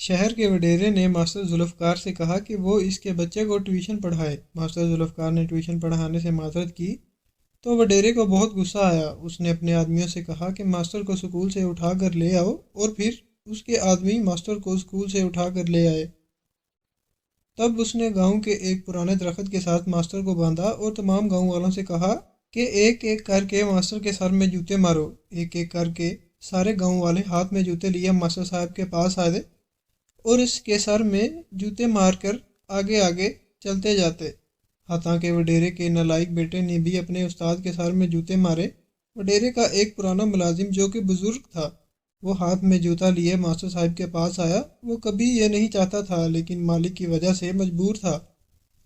شہر کے وڈیرے نے ماسٹر ذوالفقار سے کہا کہ وہ اس کے بچے کو ٹیوشن پڑھائے۔ ماسٹر ذوالفقار نے ٹیوشن پڑھانے سے معذرت کی تو وڈیرے کو بہت غصہ آیا۔ اس نے اپنے آدمیوں سے کہا کہ ماسٹر کو سکول سے اٹھا کر لے آؤ، اور پھر اس کے آدمی ماسٹر کو سکول سے اٹھا کر لے آئے۔ تب اس نے گاؤں کے ایک پرانے درخت کے ساتھ ماسٹر کو باندھا اور تمام گاؤں والوں سے کہا کہ ایک ایک کر کے ماسٹر کے سر میں جوتے مارو۔ ایک ایک کر کے سارے گاؤں والے ہاتھ میں جوتے لیے ماسٹر صاحب کے پاس آئے اور اس کے سر میں جوتے مار کر آگے آگے چلتے جاتے، حتیٰ کہ وڈیرے کے نالائق بیٹے نے بھی اپنے استاد کے سر میں جوتے مارے۔ وڈیرے کا ایک پرانا ملازم جو کہ بزرگ تھا، وہ ہاتھ میں جوتا لیے ماسٹر صاحب کے پاس آیا۔ وہ کبھی یہ نہیں چاہتا تھا، لیکن مالک کی وجہ سے مجبور تھا،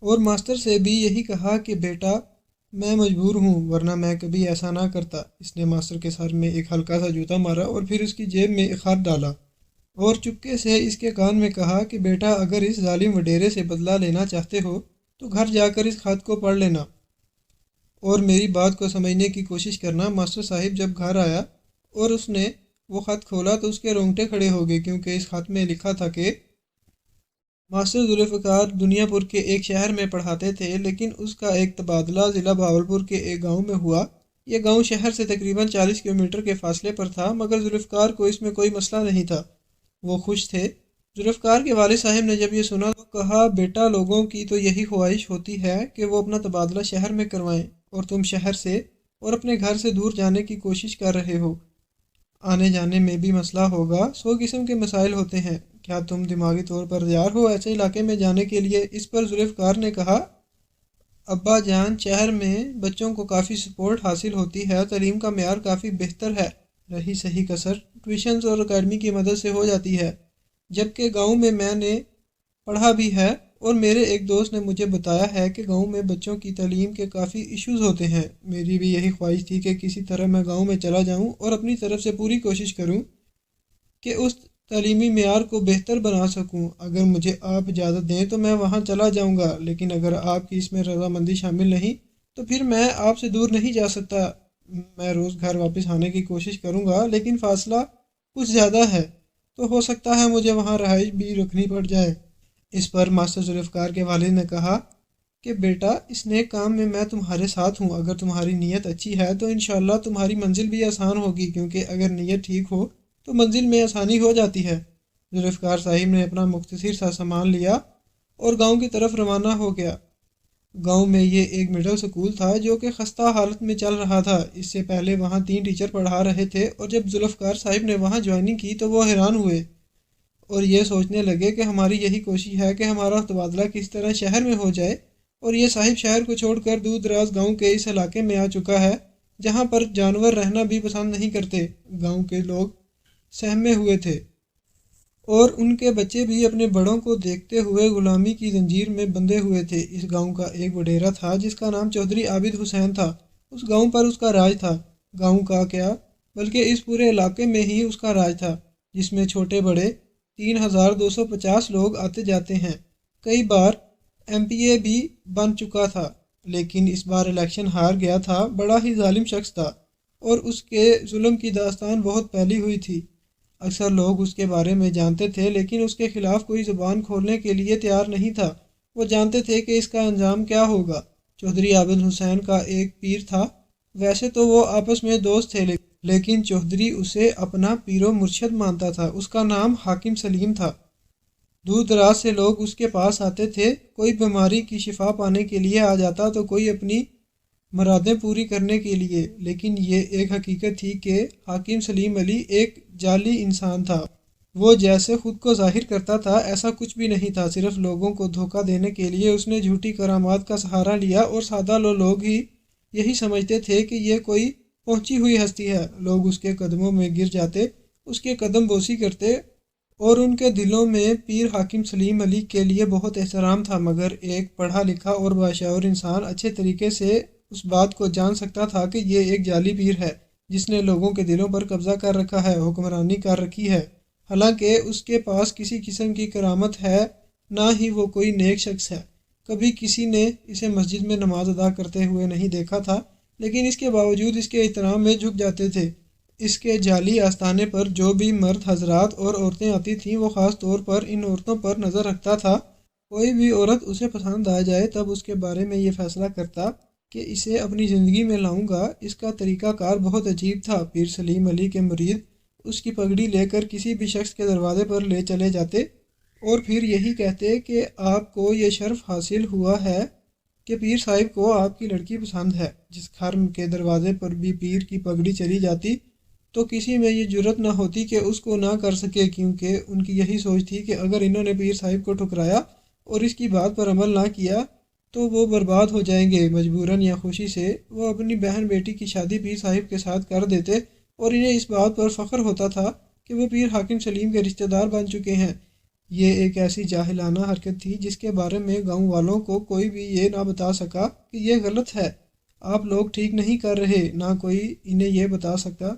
اور ماسٹر سے بھی یہی کہا کہ بیٹا میں مجبور ہوں، ورنہ میں کبھی ایسا نہ کرتا۔ اس نے ماسٹر کے سر میں ایک ہلکا سا جوتا مارا اور پھر اس کی جیب میں ایک خط ڈالا اور چپکے سے اس کے کان میں کہا کہ بیٹا اگر اس ظالم وڈیرے سے بدلہ لینا چاہتے ہو تو گھر جا کر اس خط کو پڑھ لینا اور میری بات کو سمجھنے کی کوشش کرنا۔ ماسٹر صاحب جب گھر آیا اور اس نے وہ خط کھولا تو اس کے رونگٹے کھڑے ہو گئے، کیونکہ اس خط میں لکھا تھا کہ ماسٹر ذوالفقار دنیا پور کے ایک شہر میں پڑھاتے تھے، لیکن اس کا ایک تبادلہ ضلع بہاولپور کے ایک گاؤں میں ہوا۔ یہ گاؤں شہر سے تقریباً 40 کلومیٹر کے فاصلے پر تھا، مگر ذوالفقار کو اس میں کوئی مسئلہ نہیں تھا، وہ خوش تھے۔ ذوالفقار کے والد صاحب نے جب یہ سنا تو کہا بیٹا لوگوں کی تو یہی خواہش ہوتی ہے کہ وہ اپنا تبادلہ شہر میں کروائیں، اور تم شہر سے اور اپنے گھر سے دور جانے کی کوشش کر رہے ہو، آنے جانے میں بھی مسئلہ ہوگا، 100 قسم کے مسائل ہوتے ہیں، کیا تم دماغی طور پر تیار ہو ایسے علاقے میں جانے کے لیے؟ اس پر ذوالفقار نے کہا ابا جان شہر میں بچوں کو کافی سپورٹ حاصل ہوتی ہے، تعلیم کا معیار کافی بہتر ہے، رہی صحیح کسر ٹیوشنز اور اکیڈمی کی مدد سے ہو جاتی ہے، جبکہ گاؤں میں نے پڑھا بھی ہے اور میرے ایک دوست نے مجھے بتایا ہے کہ گاؤں میں بچوں کی تعلیم کے کافی ایشوز ہوتے ہیں۔ میری بھی یہی خواہش تھی کہ کسی طرح میں گاؤں میں چلا جاؤں اور اپنی طرف سے پوری کوشش کروں کہ اس تعلیمی معیار کو بہتر بنا سکوں۔ اگر مجھے آپ اجازت دیں تو میں وہاں چلا جاؤں گا، لیکن اگر آپ کی اس میں رضامندی شامل نہیں تو پھر میں آپ سے دور نہیں جا سکتا۔ میں روز گھر واپس آنے کی کوشش کروں گا، لیکن فاصلہ کچھ زیادہ ہے تو ہو سکتا ہے مجھے وہاں رہائش بھی رکھنی پڑ جائے۔ اس پر ماسٹر ذوالفقار کے والد نے کہا کہ بیٹا اس نیک کام میں تمہارے ساتھ ہوں، اگر تمہاری نیت اچھی ہے تو انشاءاللہ تمہاری منزل بھی آسان ہوگی، کیونکہ اگر نیت ٹھیک ہو تو منزل میں آسانی ہو جاتی ہے۔ ذوالفقار صاحب نے اپنا مختصر سا سامان لیا اور گاؤں کی طرف روانہ ہو گیا۔ گاؤں میں یہ ایک مڈل سکول تھا جو کہ خستہ حالت میں چل رہا تھا۔ اس سے پہلے وہاں 3 ٹیچر پڑھا رہے تھے، اور جب ذوالفقار صاحب نے وہاں جوائننگ کی تو وہ حیران ہوئے اور یہ سوچنے لگے کہ ہماری یہی کوشش ہے کہ ہمارا تبادلہ کس طرح شہر میں ہو جائے، اور یہ صاحب شہر کو چھوڑ کر دور دراز گاؤں کے اس علاقے میں آ چکا ہے جہاں پر جانور رہنا بھی پسند نہیں کرتے۔ گاؤں کے لوگ سہمے ہوئے تھے اور ان کے بچے بھی اپنے بڑوں کو دیکھتے ہوئے غلامی کی زنجیر میں بندھے ہوئے تھے۔ اس گاؤں کا ایک وڈیرا تھا جس کا نام چودھری عابد حسین تھا۔ اس گاؤں پر اس کا راج تھا، گاؤں کا کیا بلکہ اس پورے علاقے میں ہی اس کا راج تھا، جس میں چھوٹے بڑے 3250 لوگ آتے جاتے ہیں۔ کئی بار MPA بھی بن چکا تھا، لیکن اس بار الیکشن ہار گیا تھا۔ بڑا ہی ظالم شخص تھا اور اس کے ظلم کی داستان بہت پھیلی ہوئی تھی۔ اکثر لوگ اس کے بارے میں جانتے تھے، لیکن اس کے خلاف کوئی زبان کھولنے کے لیے تیار نہیں تھا۔ وہ جانتے تھے کہ اس کا انجام کیا ہوگا۔ چودھری عابد حسین کا ایک پیر تھا، ویسے تو وہ آپس میں دوست تھے، لیکن چودھری اسے اپنا پیر و مرشد مانتا تھا۔ اس کا نام حاکم سلیم تھا۔ دور دراز سے لوگ اس کے پاس آتے تھے، کوئی بیماری کی شفا پانے کے لیے آ جاتا تو کوئی اپنی مرادیں پوری کرنے کے لیے، لیکن یہ ایک حقیقت تھی کہ حاکم سلیم علی ایک جعلی انسان تھا۔ وہ جیسے خود کو ظاہر کرتا تھا ایسا کچھ بھی نہیں تھا، صرف لوگوں کو دھوکہ دینے کے لیے اس نے جھوٹی کرامات کا سہارا لیا، اور سادہ لوگ ہی یہی سمجھتے تھے کہ یہ کوئی پہنچی ہوئی ہستی ہے۔ لوگ اس کے قدموں میں گر جاتے، اس کے قدم بوسی کرتے، اور ان کے دلوں میں پیر حاکم سلیم علی کے لیے بہت احترام تھا، مگر ایک پڑھا لکھا اور باشعور انسان اچھے طریقے سے اس بات کو جان سکتا تھا کہ یہ ایک جعلی پیر ہے جس نے لوگوں کے دلوں پر قبضہ کر رکھا ہے، حکمرانی کر رکھی ہے۔ حالانکہ اس کے پاس کسی قسم کی کرامت ہے، نہ ہی وہ کوئی نیک شخص ہے۔ کبھی کسی نے اسے مسجد میں نماز ادا کرتے ہوئے نہیں دیکھا تھا، لیکن اس کے باوجود اس کے احترام میں جھک جاتے تھے۔ اس کے جعلی آستانے پر جو بھی مرد حضرات اور عورتیں آتی تھیں وہ خاص طور پر ان عورتوں پر نظر رکھتا تھا۔ کوئی بھی عورت اسے پسند آ جائے تب اس کے بارے میں یہ فیصلہ کرتا کہ اسے اپنی زندگی میں لاؤں گا۔ اس کا طریقہ کار بہت عجیب تھا۔ پیر سلیم علی کے مرید اس کی پگڑی لے کر کسی بھی شخص کے دروازے پر لے چلے جاتے اور پھر یہی کہتے کہ آپ کو یہ شرف حاصل ہوا ہے کہ پیر صاحب کو آپ کی لڑکی پسند ہے۔ جس گھر کے دروازے پر بھی پیر کی پگڑی چلی جاتی تو کسی میں یہ جرت نہ ہوتی کہ اس کو نہ کر سکے، کیونکہ ان کی یہی سوچ تھی کہ اگر انہوں نے پیر صاحب کو ٹھکرایا اور اس کی بات پر عمل نہ کیا تو وہ برباد ہو جائیں گے۔ مجبوراً یا خوشی سے وہ اپنی بہن بیٹی کی شادی پیر صاحب کے ساتھ کر دیتے اور انہیں اس بات پر فخر ہوتا تھا کہ وہ پیر حاکم سلیم کے رشتہ دار بن چکے ہیں۔ یہ ایک ایسی جاہلانہ حرکت تھی جس کے بارے میں گاؤں والوں کو کوئی بھی یہ نہ بتا سکا کہ یہ غلط ہے، آپ لوگ ٹھیک نہیں کر رہے۔ نہ کوئی انہیں یہ بتا سکتا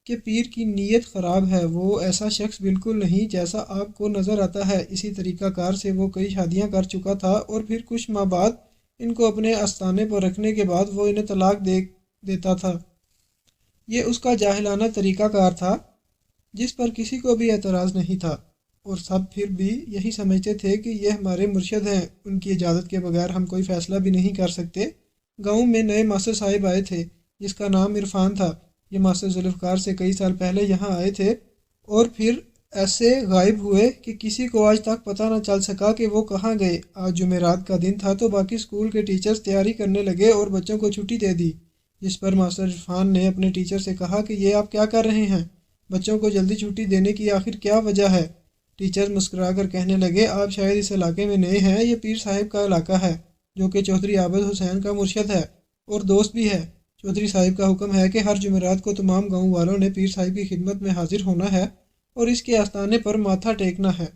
کہ پیر کی نیت خراب ہے، وہ ایسا شخص بالکل نہیں جیسا آپ کو نظر آتا ہے۔ اسی طریقہ کار سے وہ کئی شادیاں کر چکا تھا اور پھر کچھ ماہ بعد ان کو اپنے آستانے پر رکھنے کے بعد وہ انہیں طلاق دے دیتا تھا۔ یہ اس کا جاہلانہ طریقہ کار تھا جس پر کسی کو بھی اعتراض نہیں تھا، اور سب پھر بھی یہی سمجھتے تھے کہ یہ ہمارے مرشد ہیں، ان کی اجازت کے بغیر ہم کوئی فیصلہ بھی نہیں کر سکتے۔ گاؤں میں نئے ماسٹر صاحب آئے تھے جس کا نام عرفان تھا۔ یہ ماسٹر ذوالفقار سے کئی سال پہلے یہاں آئے تھے اور پھر ایسے غائب ہوئے کہ کسی کو آج تک پتہ نہ چل سکا کہ وہ کہاں گئے۔ آج جمعرات کا دن تھا تو باقی اسکول کے ٹیچرز تیاری کرنے لگے اور بچوں کو چھٹی دے دی، جس پر ماسٹر عرفان نے اپنے ٹیچر سے کہا کہ یہ آپ کیا کر رہے ہیں؟ بچوں کو جلدی چھٹی دینے کی آخر کیا وجہ ہے؟ ٹیچر مسکرا کر کہنے لگے، آپ شاید اس علاقے میں نئے ہیں، یہ پیر صاحب کا علاقہ ہے جو کہ چودھری عابد حسین کا مرشد ہے اور دوست بھی ہے۔ چودھری صاحب کا حکم ہے کہ ہر جمعرات کو تمام گاؤں والوں نے پیر صاحب کی خدمت میں حاضر ہونا ہے اور اس کے آستانے پر ماتھا ٹیکنا ہے۔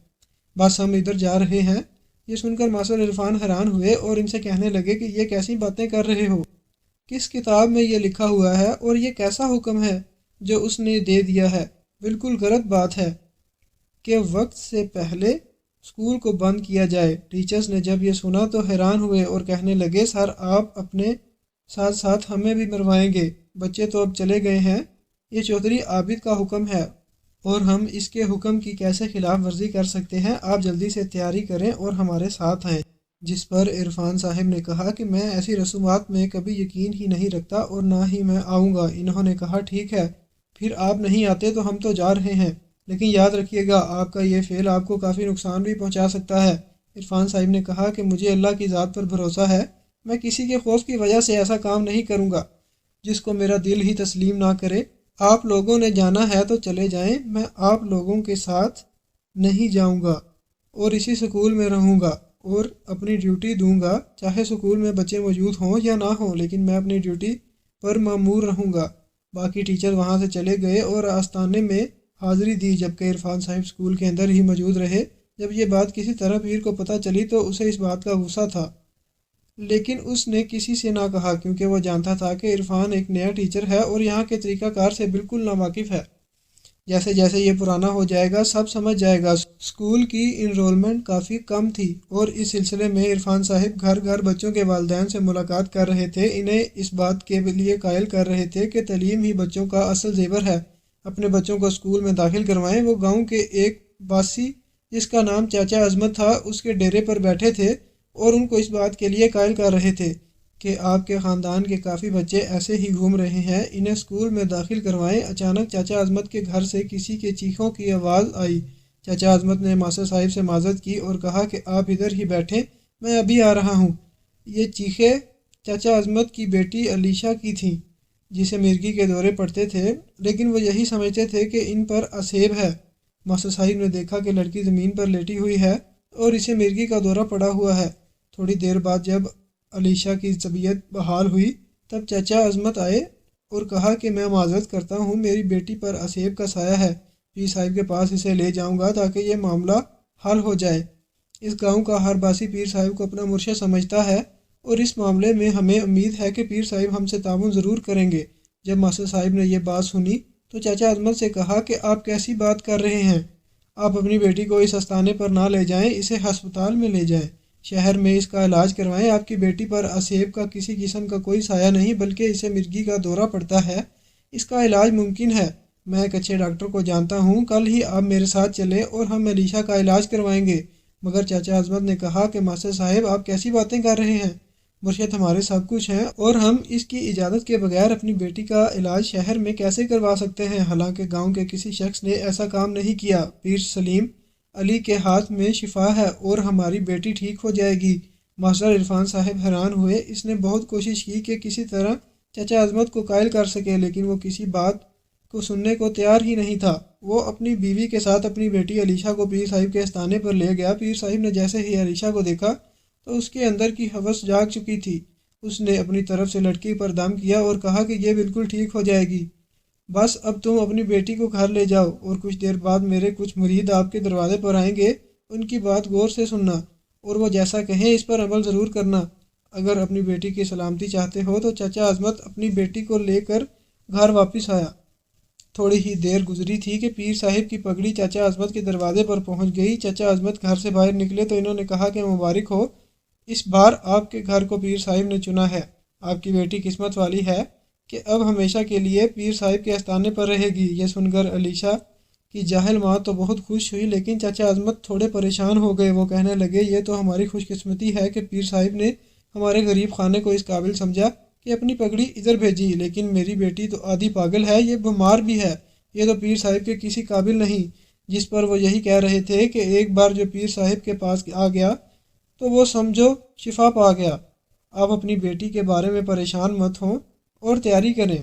بس ہم ادھر جا رہے ہیں۔ یہ سن کر ماسٹر عرفان حیران ہوئے اور ان سے کہنے لگے کہ یہ کیسی باتیں کر رہے ہو؟ کس کتاب میں یہ لکھا ہوا ہے اور یہ کیسا حکم ہے جو اس نے دے دیا ہے؟ بالکل غلط بات ہے کہ وقت سے پہلے اسکول کو بند کیا جائے۔ ٹیچرز نے جب یہ سنا تو حیران ہوئے اور کہنے لگے، سر آپ اپنے ساتھ ساتھ ہمیں بھی مروائیں گے؟ بچے تو اب چلے گئے ہیں، یہ چودھری عابد کا حکم ہے اور ہم اس کے حکم کی کیسے خلاف ورزی کر سکتے ہیں؟ آپ جلدی سے تیاری کریں اور ہمارے ساتھ آئیں۔ جس پر عرفان صاحب نے کہا کہ میں ایسی رسومات میں کبھی یقین ہی نہیں رکھتا اور نہ ہی میں آؤں گا۔ انہوں نے کہا ٹھیک ہے، پھر آپ نہیں آتے تو ہم تو جا رہے ہیں، لیکن یاد رکھیے گا آپ کا یہ فعل آپ کو کافی نقصان بھی پہنچا سکتا ہے۔ عرفان صاحب نے کہا کہ مجھے اللہ کی ذات پر بھروسہ ہے، میں کسی کے خوف کی وجہ سے ایسا کام نہیں کروں گا جس کو میرا دل ہی تسلیم نہ کرے۔ آپ لوگوں نے جانا ہے تو چلے جائیں، میں آپ لوگوں کے ساتھ نہیں جاؤں گا اور اسی سکول میں رہوں گا اور اپنی ڈیوٹی دوں گا، چاہے سکول میں بچے موجود ہوں یا نہ ہوں، لیکن میں اپنی ڈیوٹی پر مامور رہوں گا۔ باقی ٹیچر وہاں سے چلے گئے اور آستانے میں حاضری دی، جبکہ عرفان صاحب سکول کے اندر ہی موجود رہے۔ جب یہ بات کسی طرح پیر کو پتہ چلی تو اسے اس بات کا غصہ تھا، لیکن اس نے کسی سے نہ کہا کیونکہ وہ جانتا تھا کہ عرفان ایک نیا ٹیچر ہے اور یہاں کے طریقہ کار سے بالکل ناواقف ہے۔ جیسے جیسے یہ پرانا ہو جائے گا سب سمجھ جائے گا۔ اسکول کی انرولمنٹ کافی کم تھی اور اس سلسلے میں عرفان صاحب گھر گھر بچوں کے والدین سے ملاقات کر رہے تھے، انہیں اس بات کے لیے قائل کر رہے تھے کہ تعلیم ہی بچوں کا اصل زیور ہے، اپنے بچوں کو اسکول میں داخل کروائیں۔ وہ گاؤں کے ایک باسی جس کا نام چاچا عظمت تھا اس کے ڈیرے پر بیٹھے تھے اور ان کو اس بات کے لیے قائل کر رہے تھے کہ آپ کے خاندان کے کافی بچے ایسے ہی گھوم رہے ہیں، انہیں اسکول میں داخل کروائیں۔ اچانک چاچا عظمت کے گھر سے کسی کے چیخوں کی آواز آئی۔ چاچا عظمت نے ماسٹر صاحب سے معذرت کی اور کہا کہ آپ ادھر ہی بیٹھیں، میں ابھی آ رہا ہوں۔ یہ چیخیں چاچا عظمت کی بیٹی علیشہ کی تھیں جسے مرگی کے دورے پڑتے تھے، لیکن وہ یہی سمجھتے تھے کہ ان پر اسیب ہے۔ ماسٹر صاحب نے دیکھا کہ لڑکی زمین پر لیٹی ہوئی ہے اور اسے مرگی کا دورہ پڑا ہوا ہے۔ تھوڑی دیر بعد جب علیشہ کی طبیعت بحال ہوئی تب چاچا عظمت آئے اور کہا کہ میں معذرت کرتا ہوں، میری بیٹی پر اسیب کا سایہ ہے، پیر صاحب کے پاس اسے لے جاؤں گا تاکہ یہ معاملہ حل ہو جائے۔ اس گاؤں کا ہر باسی پیر صاحب کو اپنا مرشد سمجھتا ہے اور اس معاملے میں ہمیں امید ہے کہ پیر صاحب ہم سے تعاون ضرور کریں گے۔ جب ماسٹر صاحب نے یہ بات سنی تو چاچا عظمت سے کہا کہ آپ کیسی بات کر رہے ہیں؟ آپ اپنی بیٹی کو اس آستانے پر نہ لے جائیں، اسے ہسپتال میں لے جائیں، شہر میں اس کا علاج کروائیں۔ آپ کی بیٹی پر اسیب کا کسی قسم کا کوئی سایہ نہیں بلکہ اسے مرگی کا دورہ پڑتا ہے، اس کا علاج ممکن ہے۔ میں ایک اچھے ڈاکٹر کو جانتا ہوں، کل ہی آپ میرے ساتھ چلیں اور ہم علیشہ کا علاج کروائیں گے۔ مگر چچا عظمت نے کہا کہ ماسٹر صاحب آپ کیسی باتیں کر رہے ہیں؟ مرشد ہمارے سب کچھ ہیں اور ہم اس کی اجازت کے بغیر اپنی بیٹی کا علاج شہر میں کیسے کروا سکتے ہیں؟ حالانکہ گاؤں کے کسی شخص نے ایسا کام نہیں کیا۔ پیر سلیم علی کے ہاتھ میں شفا ہے اور ہماری بیٹی ٹھیک ہو جائے گی۔ ماسٹر عرفان صاحب حیران ہوئے۔ اس نے بہت کوشش کی کہ کسی طرح چچا عظمت کو قائل کر سکے، لیکن وہ کسی بات کو سننے کو تیار ہی نہیں تھا۔ وہ اپنی بیوی کے ساتھ اپنی بیٹی علیشہ کو پیر صاحب کے استانے پر لے گیا۔ پیر صاحب نے جیسے ہی علیشہ کو دیکھا تو اس کے اندر کی ہوس جاگ چکی تھی۔ اس نے اپنی طرف سے لڑکی پر دم کیا اور کہا کہ یہ بالکل ٹھیک ہو جائے گی، بس اب تم اپنی بیٹی کو گھر لے جاؤ، اور کچھ دیر بعد میرے کچھ مرید آپ کے دروازے پر آئیں گے، ان کی بات غور سے سننا اور وہ جیسا کہیں اس پر عمل ضرور کرنا۔ اگر اپنی بیٹی کی سلامتی چاہتے ہو تو چچا عظمت اپنی بیٹی کو لے کر گھر واپس آیا۔ تھوڑی ہی دیر گزری تھی کہ پیر صاحب کی پگڑی چچا عظمت کے دروازے پر پہنچ گئی۔ چچا عظمت گھر سے باہر نکلے تو انہوں نے کہا کہ مبارک ہو، اس بار آپ کے گھر کو پیر صاحب نے چنا ہے۔ آپ کی بیٹی قسمت والی ہے کہ اب ہمیشہ کے لیے پیر صاحب کے آستانے پر رہے گی۔ یہ سن کر علیشہ کی جاہل ماں تو بہت خوش ہوئی، لیکن چچا عظمت تھوڑے پریشان ہو گئے۔ وہ کہنے لگے یہ تو ہماری خوش قسمتی ہے کہ پیر صاحب نے ہمارے غریب خانے کو اس قابل سمجھا کہ اپنی پگڑی ادھر بھیجی، لیکن میری بیٹی تو آدھی پاگل ہے، یہ بیمار بھی ہے، یہ تو پیر صاحب کے کسی قابل نہیں۔ جس پر وہ یہی کہہ رہے تھے کہ ایک بار جو پیر صاحب کے پاس آ گیا تو وہ سمجھو شفا پا گیا۔ آپ اپنی بیٹی کے بارے میں پریشان مت ہوں اور تیاری کریں۔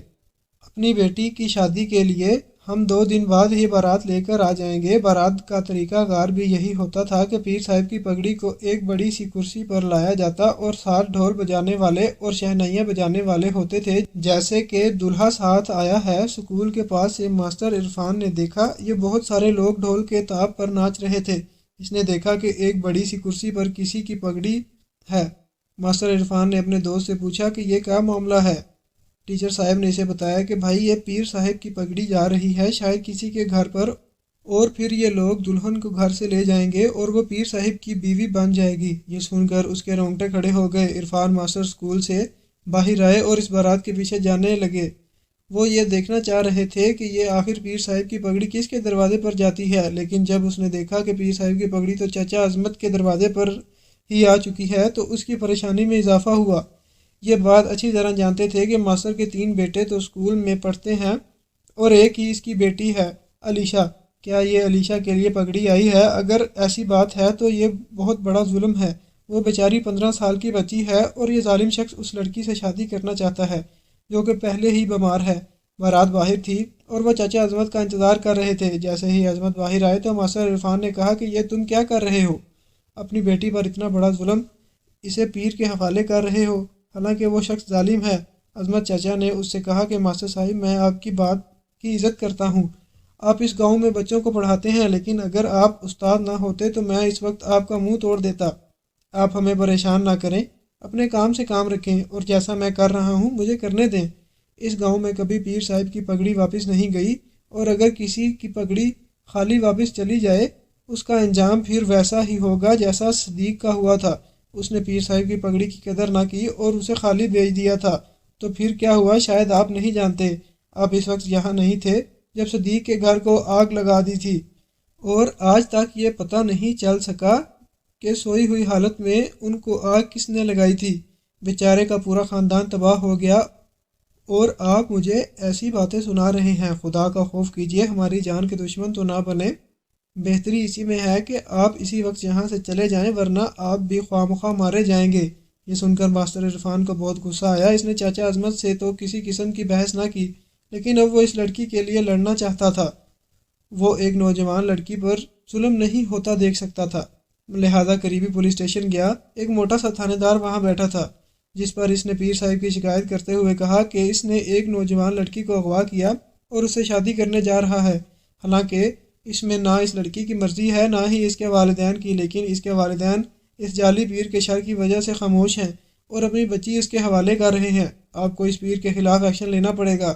اپنی بیٹی کی شادی کے لیے ہم 2 دن بعد ہی بارات لے کر آ جائیں گے۔ بارات کا طریقہ کار بھی یہی ہوتا تھا کہ پیر صاحب کی پگڑی کو ایک بڑی سی کرسی پر لایا جاتا اور ساتھ ڈھول بجانے والے اور شہنائیاں بجانے والے ہوتے تھے، جیسے کہ دلہا ساتھ آیا ہے۔ سکول کے پاس سے ماسٹر عرفان نے دیکھا یہ بہت سارے لوگ ڈھول کے تاب پر ناچ رہے تھے۔ اس نے دیکھا کہ ایک بڑی سی کرسی پر کسی کی پگڑی ہے۔ ماسٹر عرفان نے اپنے دوست سے پوچھا کہ یہ کیا معاملہ ہے؟ ٹیچر صاحب نے اسے بتایا کہ بھائی یہ پیر صاحب کی پگڑی جا رہی ہے شاید کسی کے گھر پر، اور پھر یہ لوگ دلہن کو گھر سے لے جائیں گے اور وہ پیر صاحب کی بیوی بن جائے گی۔ یہ سن کر اس کے رونگٹے کھڑے ہو گئے۔ عرفان ماسٹر اسکول سے باہر آئے اور اس بارات کے پیچھے جانے لگے۔ وہ یہ دیکھنا چاہ رہے تھے کہ یہ آخر پیر صاحب کی پگڑی کس کے دروازے پر جاتی ہے، لیکن جب اس نے دیکھا کہ پیر صاحب کی پگڑی تو چچا عظمت کے دروازے پر ہی آ چکی ہے تو اس کی پریشانی میں اضافہ ہوا۔ یہ بات اچھی طرح جانتے تھے کہ ماسٹر کے 3 بیٹے تو اسکول میں پڑھتے ہیں اور ایک ہی اس کی بیٹی ہے علیشہ۔ کیا یہ علیشہ کے لیے پگڑی آئی ہے؟ اگر ایسی بات ہے تو یہ بہت بڑا ظلم ہے۔ وہ بیچاری 15 سال کی بچی ہے اور یہ ظالم شخص اس لڑکی سے شادی کرنا چاہتا ہے جو کہ پہلے ہی بیمار ہے۔ بارات باہر تھی اور وہ چچا عظمت کا انتظار کر رہے تھے۔ جیسے ہی عظمت باہر آئے تو ماسٹر عرفان نے کہا کہ یہ تم کیا کر رہے ہو؟ اپنی بیٹی پر اتنا بڑا ظلم، اسے پیر کے حوالے کر رہے ہو، حالانکہ وہ شخص ظالم ہے۔ عظمت چچا نے اس سے کہا کہ ماسٹر صاحب میں آپ کی بات کی عزت کرتا ہوں، آپ اس گاؤں میں بچوں کو پڑھاتے ہیں، لیکن اگر آپ استاد نہ ہوتے تو میں اس وقت آپ کا منہ توڑ دیتا۔ آپ ہمیں پریشان نہ کریں، اپنے کام سے کام رکھیں اور جیسا میں کر رہا ہوں مجھے کرنے دیں۔ اس گاؤں میں کبھی پیر صاحب کی پگڑی واپس نہیں گئی، اور اگر کسی کی پگڑی خالی واپس چلی جائے اس کا انجام پھر ویسا ہی ہوگا جیسا صدیق کا ہوا تھا۔ اس نے پیر صاحب کی پگڑی کی قدر نہ کی اور اسے خالی بیچ دیا تھا، تو پھر کیا ہوا شاید آپ نہیں جانتے۔ آپ اس وقت یہاں نہیں تھے جب صدیق کے گھر کو آگ لگا دی تھی، اور آج تک یہ پتہ نہیں چل سکا کہ سوئی ہوئی حالت میں ان کو آگ کس نے لگائی تھی۔ بیچارے کا پورا خاندان تباہ ہو گیا، اور آپ مجھے ایسی باتیں سنا رہے ہیں۔ خدا کا خوف کیجیے، ہماری جان کے دشمن تو نہ بنے۔ بہتری اسی میں ہے کہ آپ اسی وقت یہاں سے چلے جائیں، ورنہ آپ بھی خواہ مخواہ مارے جائیں گے۔ یہ سن کر ماسٹر عرفان کو بہت غصہ آیا۔ اس نے چاچا عظمت سے تو کسی قسم کی بحث نہ کی، لیکن اب وہ اس لڑکی کے لیے لڑنا چاہتا تھا۔ وہ ایک نوجوان لڑکی پر ظلم نہیں ہوتا دیکھ سکتا تھا، لہذا قریبی پولیس اسٹیشن گیا۔ ایک موٹا سا تھانے دار وہاں بیٹھا تھا، جس پر اس نے پیر صاحب کی شکایت کرتے ہوئے کہا کہ اس نے ایک نوجوان لڑکی کو اغوا کیا اور اسے شادی کرنے جا رہا ہے، حالانکہ اس میں نہ اس لڑکی کی مرضی ہے نہ ہی اس کے والدین کی، لیکن اس کے والدین اس جعلی پیر کے شر کی وجہ سے خاموش ہیں اور اپنی بچی اس کے حوالے کر رہے ہیں۔ آپ کو اس پیر کے خلاف ایکشن لینا پڑے گا۔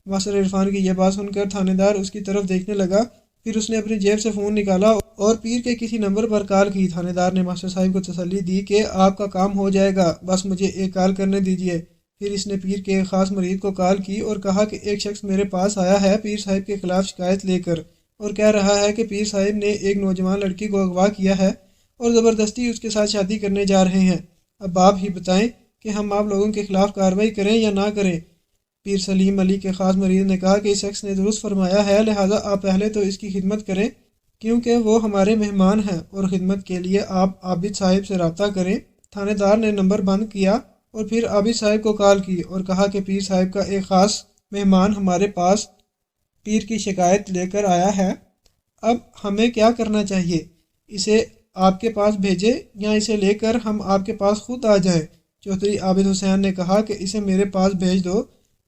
ماسٹر عرفان کی یہ بات سن کر تھانے دار اس کی طرف دیکھنے لگا، پھر اس نے اپنی جیب سے فون نکالا اور پیر کے کسی نمبر پر کال کی۔ تھانے دار نے ماسٹر صاحب کو تسلی دی کہ آپ کا کام ہو جائے گا، بس مجھے ایک کال کرنے دیجیے۔ پھر اس نے پیر کے ایک خاص مریض کو کال کی اور کہا کہ ایک شخص میرے پاس آیا ہے پیر صاحب کے خلاف شکایت لے کر، اور کہہ رہا ہے کہ پیر صاحب نے ایک نوجوان لڑکی کو اغوا کیا ہے اور زبردستی اس کے ساتھ شادی کرنے جا رہے ہیں۔ اب آپ ہی بتائیں کہ ہم آپ لوگوں کے خلاف کارروائی کریں یا نہ کریں؟ پیر سلیم علی کے خاص مریض نے کہا کہ اس شخص نے درست فرمایا ہے، لہٰذا آپ پہلے تو اس کی خدمت کریں کیونکہ وہ ہمارے مہمان ہیں، اور خدمت کے لیے آپ عابد صاحب سے رابطہ کریں۔ تھانے دار نے نمبر بند کیا اور پھر عابد صاحب کو کال کی اور کہا کہ پیر صاحب کا ایک خاص مہمان ہمارے پاس پیر کی شکایت لے کر آیا ہے، اب ہمیں کیا کرنا چاہیے؟ اسے آپ کے پاس بھیجے یا اسے لے کر ہم آپ کے پاس خود آ جائیں؟ چودھری عابد حسین نے کہا کہ اسے میرے پاس بھیج دو۔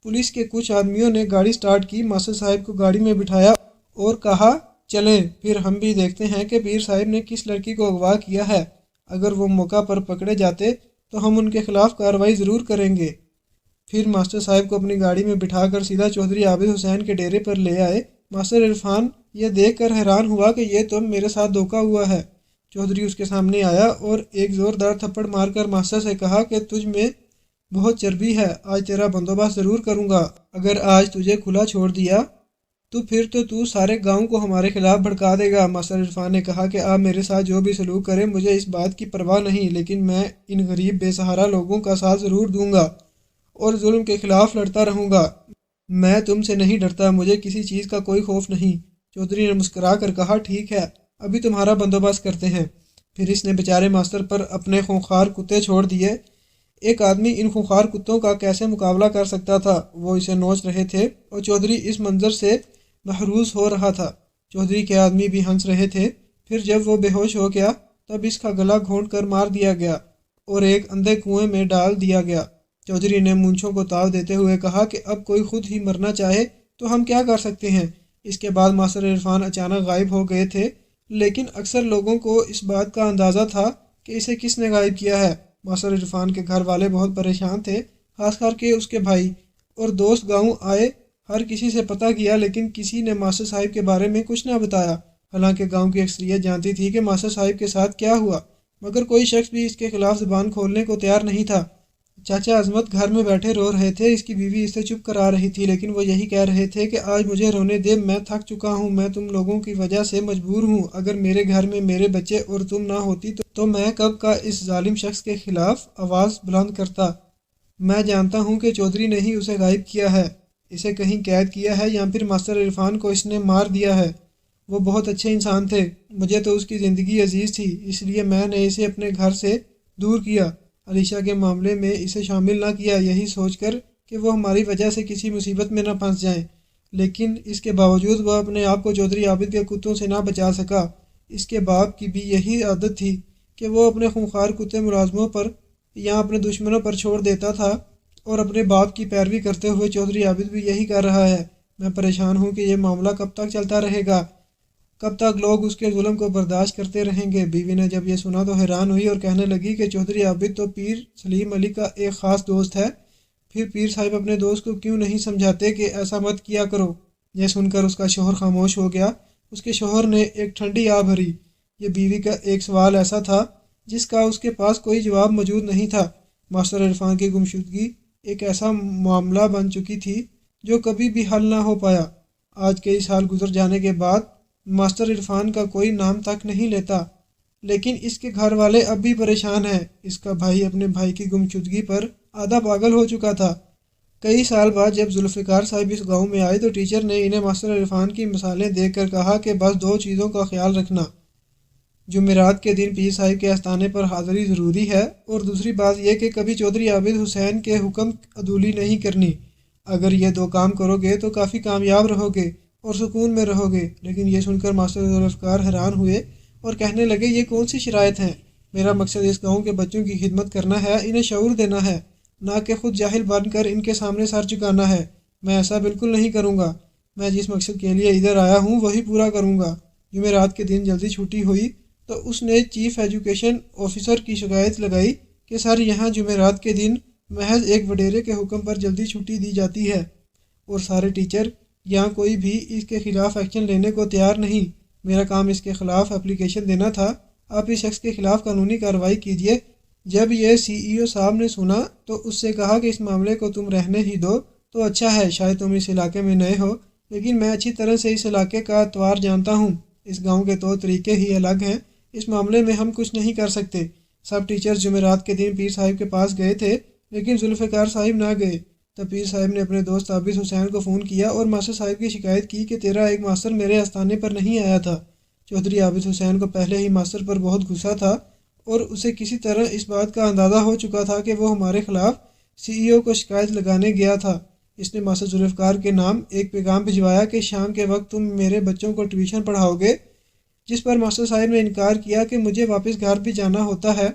پولیس کے کچھ آدمیوں نے گاڑی سٹارٹ کی، ماسٹر صاحب کو گاڑی میں بٹھایا اور کہا چلیں پھر ہم بھی دیکھتے ہیں کہ پیر صاحب نے کس لڑکی کو اغوا کیا ہے، اگر وہ موقع پر پکڑے جاتے تو ہم ان کے خلاف کارروائی ضرور کریں گے۔ پھر ماسٹر صاحب کو اپنی گاڑی میں بٹھا کر سیدھا چودھری عابد حسین کے ڈیرے پر لے آئے۔ ماسٹر عرفان یہ دیکھ کر حیران ہوا کہ یہ تو میرے ساتھ دھوکہ ہوا ہے۔ چودھری اس کے سامنے آیا اور ایک زوردار تھپڑ مار کر ماسٹر سے کہا کہ تجھ میں بہت چربی ہے، آج تیرا بندوبست ضرور کروں گا، اگر آج تجھے کھلا چھوڑ دیا تو پھر تو سارے گاؤں کو ہمارے خلاف بھڑکا دے گا۔ ماسٹر عرفان نے کہا کہ آپ میرے ساتھ جو بھی سلوک کریں مجھے اس بات کی پرواہ نہیں، لیکن میں ان غریب بے سہارا لوگوں کا ساتھ ضرور دوں گا اور ظلم کے خلاف لڑتا رہوں گا۔ میں تم سے نہیں ڈرتا، مجھے کسی چیز کا کوئی خوف نہیں۔ چودھری نے مسکرا کر کہا ٹھیک ہے، ابھی تمہارا بندوبست کرتے ہیں۔ پھر اس نے بیچارے ماسٹر پر اپنے خونخوار کتے چھوڑ دیے۔ ایک آدمی ان خونخوار کتوں کا کیسے مقابلہ کر سکتا تھا؟ وہ اسے نوچ رہے تھے اور چودھری اس منظر سے محروس ہو رہا تھا۔ چودھری کے آدمی بھی ہنس رہے تھے۔ پھر جب وہ بے ہوش ہو گیا تب اس کا گلا گھونٹ کر مار دیا گیا اور ایک اندھے کنویں میں ڈال دیا گیا۔ چودھری نے مونچھوں کو تاؤ دیتے ہوئے کہا کہ اب کوئی خود ہی مرنا چاہے تو ہم کیا کر سکتے ہیں؟ اس کے بعد ماسٹر عرفان اچانک غائب ہو گئے تھے، لیکن اکثر لوگوں کو اس بات کا اندازہ تھا کہ اسے کس نے غائب کیا ہے۔ ماسٹر عرفان کے گھر والے بہت پریشان تھے، خاص کر کے اس کے بھائی اور دوست۔ گاؤں آئے، ہر کسی سے پتہ کیا، لیکن کسی نے ماسٹر صاحب کے بارے میں کچھ نہ بتایا، حالانکہ گاؤں کی اکثریت جانتی تھی کہ ماسٹر صاحب کے ساتھ کیا ہوا، مگر کوئی شخص بھی اس کے خلاف زبان کھولنے کو تیار نہیں تھا۔ چاچا عظمت گھر میں بیٹھے رو رہے تھے، اس کی بیوی اسے چپ کرا رہی تھی، لیکن وہ یہی کہہ رہے تھے کہ آج مجھے رونے دے، میں تھک چکا ہوں، میں تم لوگوں کی وجہ سے مجبور ہوں، اگر میرے گھر میں میرے بچے اور تم نہ ہوتی تو میں کب کا اس ظالم شخص کے خلاف آواز بلند کرتا۔ میں جانتا ہوں کہ چودھری نے ہی اسے غائب کیا ہے، اسے کہیں قید کیا ہے یا پھر ماسٹر عرفان کو اس نے مار دیا ہے۔ وہ بہت اچھے انسان تھے، مجھے تو اس کی زندگی عزیز تھی، اس لیے میں نے اسے اپنے گھر سے دور کیا، علیشہ کے معاملے میں اسے شامل نہ کیا، یہی سوچ کر کہ وہ ہماری وجہ سے کسی مصیبت میں نہ پھنس جائیں، لیکن اس کے باوجود وہ اپنے آپ کو چودھری عابد کے کتوں سے نہ بچا سکا۔ اس کے باپ کی بھی یہی عادت تھی کہ وہ اپنے خونخوار کتے ملازموں پر یا اپنے دشمنوں پر چھوڑ دیتا تھا، اور اپنے باپ کی پیروی کرتے ہوئے چودھری عابد بھی یہی کر رہا ہے۔ میں پریشان ہوں کہ یہ معاملہ کب تک چلتا رہے گا، کب تک لوگ اس کے ظلم کو برداشت کرتے رہیں گے؟ بیوی نے جب یہ سنا تو حیران ہوئی اور کہنے لگی کہ چودھری عابد تو پیر سلیم علی کا ایک خاص دوست ہے، پھر پیر صاحب اپنے دوست کو کیوں نہیں سمجھاتے کہ ایسا مت کیا کرو؟ یہ سن کر اس کا شوہر خاموش ہو گیا۔ اس کے شوہر نے ایک ٹھنڈی آہ بھری۔ یہ بیوی کا ایک سوال ایسا تھا جس کا اس کے پاس کوئی جواب موجود نہیں تھا۔ ماسٹر عرفان کی گمشدگی ایک ایسا معاملہ بن چکی تھی جو کبھی بھی حل نہ ہو پایا۔ آج کئی سال گزر جانے کے بعد ماسٹر عرفان کا کوئی نام تک نہیں لیتا، لیکن اس کے گھر والے اب بھی پریشان ہیں۔ اس کا بھائی اپنے بھائی کی گمشدگی پر آدھا پاگل ہو چکا تھا۔ کئی سال بعد جب ذوالفقار صاحب اس گاؤں میں آئے تو ٹیچر نے انہیں ماسٹر عرفان کی مثالیں دیکھ کر کہا کہ بس دو چیزوں کا خیال رکھنا، جمعرات کے دن پیر صاحب کے آستانے پر حاضری ضروری ہے، اور دوسری بات یہ کہ کبھی چودھری عابد حسین کے حکم عدولی نہیں کرنی۔ اگر یہ دو کام کرو گے تو کافی کامیاب رہو گے اور سکون میں رہو گے۔ لیکن یہ سن کر ماسٹر ذوالفقار حیران ہوئے اور کہنے لگے یہ کون سی شرائط ہیں؟ میرا مقصد اس گاؤں کے بچوں کی خدمت کرنا ہے، انہیں شعور دینا ہے، نہ کہ خود جاہل بن کر ان کے سامنے سر جھکانا ہے۔ میں ایسا بالکل نہیں کروں گا، میں جس مقصد کے لیے ادھر آیا ہوں وہی پورا کروں گا۔ جمعرات کے دن جلدی چھٹی ہوئی تو اس نے چیف ایجوکیشن آفیسر کی شکایت لگائی کہ سر یہاں جمعرات کے دن محض ایک وڈیرے کے حکم پر جلدی چھٹی دی جاتی ہے اور سارے ٹیچر یہاں کوئی بھی اس کے خلاف ایکشن لینے کو تیار نہیں۔ میرا کام اس کے خلاف اپلیکیشن دینا تھا، آپ اس شخص کے خلاف قانونی کارروائی کیجیے جب یہ CEO صاحب نے سنا تو اس سے کہا کہ اس معاملے کو تم رہنے ہی دو تو اچھا ہے، شاید تم اس علاقے میں نئے ہو، لیکن میں اچھی طرح سے اس علاقے کا اتوار جانتا ہوں، اس گاؤں کے طور طریقے ہی الگ ہیں، اس معاملے میں ہم کچھ نہیں کر سکتے۔ سب ٹیچرز جمعرات کے دن پیر صاحب کے پاس گئے تھے، لیکن ذوالفقار صاحب نہ گئے۔ تب پیر صاحب نے اپنے دوست عابد حسین کو فون کیا اور ماسٹر صاحب کی شکایت کی کہ تیرا ایک ماسٹر میرے آستانے پر نہیں آیا تھا۔ چودھری عابد حسین کو پہلے ہی ماسٹر پر بہت غصہ تھا اور اسے کسی طرح اس بات کا اندازہ ہو چکا تھا کہ وہ ہمارے خلاف CEO کو شکایت لگانے گیا تھا۔ اس نے ماسٹر ذوالفقار کے نام ایک پیغام بھجوایا کہ شام کے وقت تم میرے بچوں کو ٹیوشن پڑھاؤ گے، جس پر ماسٹر صاحب نے انکار کیا کہ مجھے واپس گھر بھی جانا ہوتا ہے،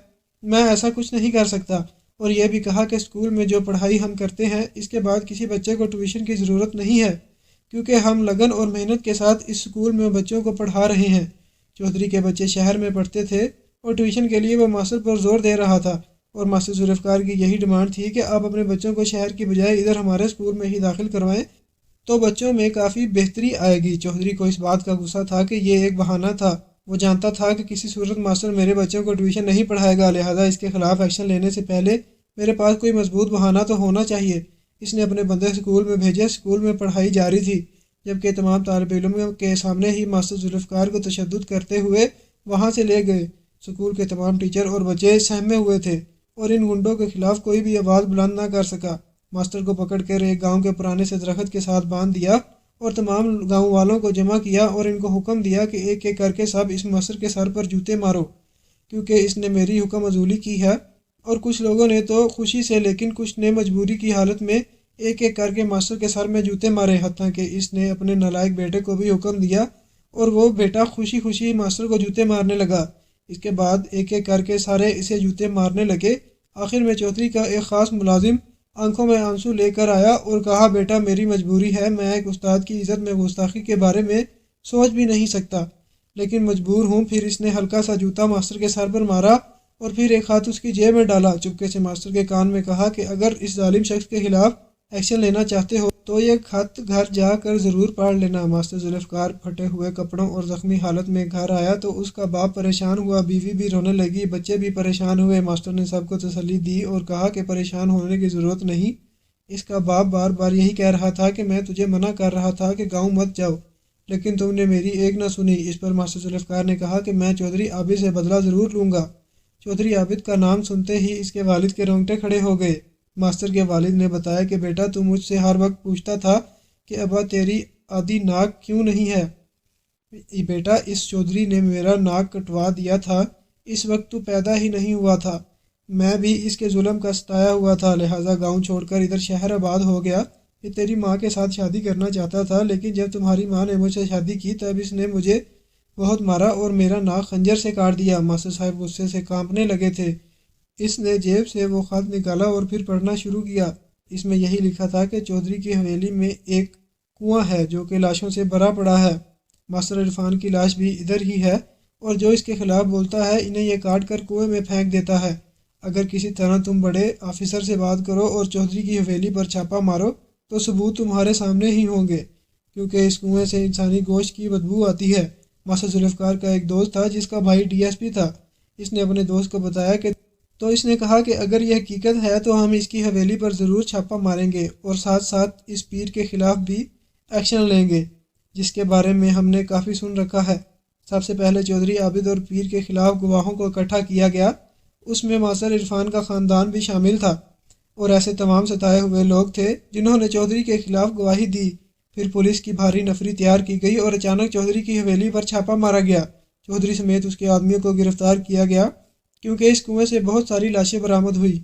میں ایسا کچھ نہیں کر سکتا، اور یہ بھی کہا کہ اسکول میں جو پڑھائی ہم کرتے ہیں اس کے بعد کسی بچے کو ٹیوشن کی ضرورت نہیں ہے، کیونکہ ہم لگن اور محنت کے ساتھ اس اسکول میں بچوں کو پڑھا رہے ہیں۔ چودھری کے بچے شہر میں پڑھتے تھے اور ٹیوشن کے لیے وہ ماسٹر پر زور دے رہا تھا، اور ماسٹر ذوالفقار کی یہی ڈیمانڈ تھی کہ آپ اپنے بچوں کو شہر کی بجائے ادھر ہمارے اسکول میں ہی داخل کروائیں تو بچوں میں کافی بہتری آئے گی۔ چودھری کو اس بات کا غصہ تھا کہ یہ ایک بہانہ تھا، وہ جانتا تھا کہ کسی صورت ماسٹر میرے بچوں کو ٹیوشن نہیں پڑھائے گا، لہذا اس کے خلاف ایکشن لینے سے پہلے میرے پاس کوئی مضبوط بہانہ تو ہونا چاہیے۔ اس نے اپنے بندے اسکول میں بھیجے، اسکول میں پڑھائی جاری تھی، جبکہ تمام طالب علموں کے سامنے ہی ماسٹر ذوالفقار کو تشدد کرتے ہوئے وہاں سے لے گئے۔ اسکول کے تمام ٹیچر اور بچے سہمے ہوئے تھے اور ان گنڈوں کے خلاف کوئی بھی آواز بلند نہ کر سکا۔ ماسٹر کو پکڑ کر ایک گاؤں کے پرانے سے درخت کے ساتھ باندھ دیا اور تمام گاؤں والوں کو جمع کیا اور ان کو حکم دیا کہ ایک ایک کر کے سب اس ماسٹر کے سر پر جوتے مارو، کیونکہ اس نے میری حکم عزولی کی ہے۔ اور کچھ لوگوں نے تو خوشی سے، لیکن کچھ نے مجبوری کی حالت میں ایک ایک کر کے ماسٹر کے سر میں جوتے مارے، حتیٰ کہ اس نے اپنے نالائق بیٹے کو بھی حکم دیا اور وہ بیٹا خوشی خوشی ماسٹر کو جوتے مارنے لگا۔ اس کے بعد ایک ایک کر کے سارے اسے جوتے مارنے لگے۔ آخر میں چودھری کا ایک خاص ملازم آنکھوں میں آنسو لے کر آیا اور کہا، بیٹا میری مجبوری ہے، میں ایک استاد کی عزت میں گستاخی کے بارے میں سوچ بھی نہیں سکتا، لیکن مجبور ہوں۔ پھر اس نے ہلکا سا جوتا ماسٹر کے سر پر مارا اور پھر ایک ہاتھ اس کی جیب میں ڈالا۔ چپکے سے ماسٹر کے کان میں کہا کہ اگر اس ظالم شخص کے خلاف ایکشن لینا چاہتے ہو تو یہ خط گھر جا کر ضرور پڑھ لینا۔ ماسٹر ذوالفقار پھٹے ہوئے کپڑوں اور زخمی حالت میں گھر آیا تو اس کا باپ پریشان ہوا، بیوی بھی رونے لگی، بچے بھی پریشان ہوئے۔ ماسٹر نے سب کو تسلی دی اور کہا کہ پریشان ہونے کی ضرورت نہیں، اس کا باپ بار بار یہی کہہ رہا تھا کہ میں تجھے منع کر رہا تھا کہ گاؤں مت جاؤ، لیکن تم نے میری ایک نہ سنی۔ اس پر ماسٹر ذوالفقار نے کہا کہ میں چودھری عابد سے بدلہ ضرور لوں گا۔ چودھری عابد کا نام سنتے ہی اس کے والد کے رونگٹے کھڑے ہو گئے۔ ماسٹر کے والد نے بتایا کہ بیٹا تو مجھ سے ہر وقت پوچھتا تھا کہ ابا تیری آدھی ناک کیوں نہیں ہے؟ بیٹا اس چودھری نے میرا ناک کٹوا دیا تھا، اس وقت تو پیدا ہی نہیں ہوا تھا، میں بھی اس کے ظلم کا ستایا ہوا تھا، لہٰذا گاؤں چھوڑ کر ادھر شہر آباد ہو گیا۔ یہ تیری ماں کے ساتھ شادی کرنا چاہتا تھا، لیکن جب تمہاری ماں نے مجھ سے شادی کی تب اس نے مجھے بہت مارا اور میرا ناک خنجر سے کاٹ دیا۔ ماسٹر صاحب غصے سے کانپنے لگے تھے۔ اس نے جیب سے وہ خط نکالا اور پھر پڑھنا شروع کیا۔ اس میں یہی لکھا تھا کہ چودھری کی حویلی میں ایک کنواں ہے جو کہ لاشوں سے بھرا پڑا ہے، ماسٹر عرفان کی لاش بھی ادھر ہی ہے، اور جو اس کے خلاف بولتا ہے انہیں یہ کاٹ کر کنویں میں پھینک دیتا ہے۔ اگر کسی طرح تم بڑے آفیسر سے بات کرو اور چودھری کی حویلی پر چھاپا مارو تو ثبوت تمہارے سامنے ہی ہوں گے، کیونکہ اس کنویں سے انسانی گوشت کی بدبو آتی ہے۔ ماسٹر ذوالفقار کا ایک دوست تھا جس کا بھائی DSP تھا۔ اس نے اپنے دوست کو بتایا کہ تو اس نے کہا کہ اگر یہ حقیقت ہے تو ہم اس کی حویلی پر ضرور چھاپا ماریں گے اور ساتھ ساتھ اس پیر کے خلاف بھی ایکشن لیں گے، جس کے بارے میں ہم نے کافی سن رکھا ہے۔ سب سے پہلے چودھری عابد اور پیر کے خلاف گواہوں کو اکٹھا کیا گیا، اس میں ماسٹر عرفان کا خاندان بھی شامل تھا اور ایسے تمام ستائے ہوئے لوگ تھے جنہوں نے چودھری کے خلاف گواہی دی۔ پھر پولیس کی بھاری نفری تیار کی گئی اور اچانک چودھری کی حویلی پر چھاپا مارا گیا۔ چودھری سمیت اس کے آدمیوں کو گرفتار کیا گیا، کیونکہ اس کنویں سے بہت ساری لاشیں برآمد ہوئی۔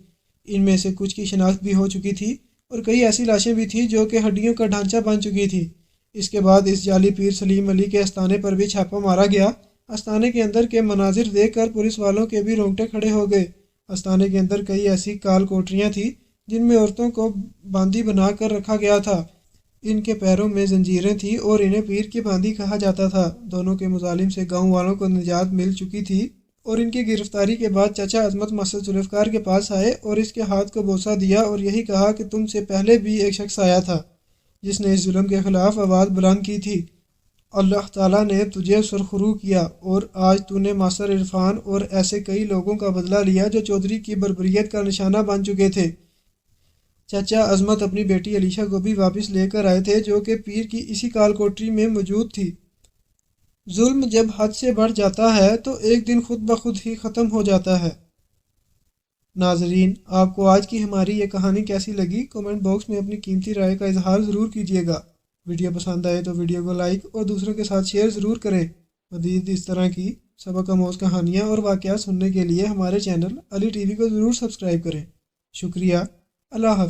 ان میں سے کچھ کی شناخت بھی ہو چکی تھی اور کئی ایسی لاشیں بھی تھیں جو کہ ہڈیوں کا ڈھانچہ بن چکی تھی۔ اس کے بعد اس جعلی پیر سلیم علی کے استانے پر بھی چھاپا مارا گیا۔ استانے کے اندر کے مناظر دیکھ کر پولیس والوں کے بھی رونگٹے کھڑے ہو گئے۔ استانے کے اندر کئی ایسی کال کوٹریاں تھیں جن میں عورتوں کو باندی بنا کر رکھا گیا تھا۔ ان کے پیروں میں زنجیریں تھیں اور انہیں پیر کی باندی کہا جاتا تھا۔ دونوں کے مظالم سے گاؤں والوں کو نجات مل چکی تھی اور ان کی گرفتاری کے بعد چچا عظمت ماسٹر ذوالفقار کے پاس آئے اور اس کے ہاتھ کو بوسہ دیا اور یہی کہا کہ تم سے پہلے بھی ایک شخص آیا تھا جس نے اس ظلم کے خلاف آواز بلند کی تھی اللہ تعالیٰ نے تجھے سرخرو کیا اور آج تو نے ماسٹر عرفان اور ایسے کئی لوگوں کا بدلہ لیا جو چودھری کی بربریت کا نشانہ بن چکے تھے۔ چچا عظمت اپنی بیٹی علیشا کو بھی واپس لے کر آئے تھے جو کہ پیر کی اسی کال کوٹری میں موجود تھی۔ ظلم جب حد سے بڑھ جاتا ہے تو ایک دن خود بخود ہی ختم ہو جاتا ہے۔ ناظرین، آپ کو آج کی ہماری یہ کہانی کیسی لگی؟ کمنٹ باکس میں اپنی قیمتی رائے کا اظہار ضرور کیجیے گا۔ ویڈیو پسند آئے تو ویڈیو کو لائک اور دوسروں کے ساتھ شیئر ضرور کریں۔ مزید اس طرح کی سبق آموز کہانیاں اور واقعات سننے کے لیے ہمارے چینل علی ٹی وی کو ضرور سبسکرائب کریں۔ شکریہ۔ اللہ حافظ۔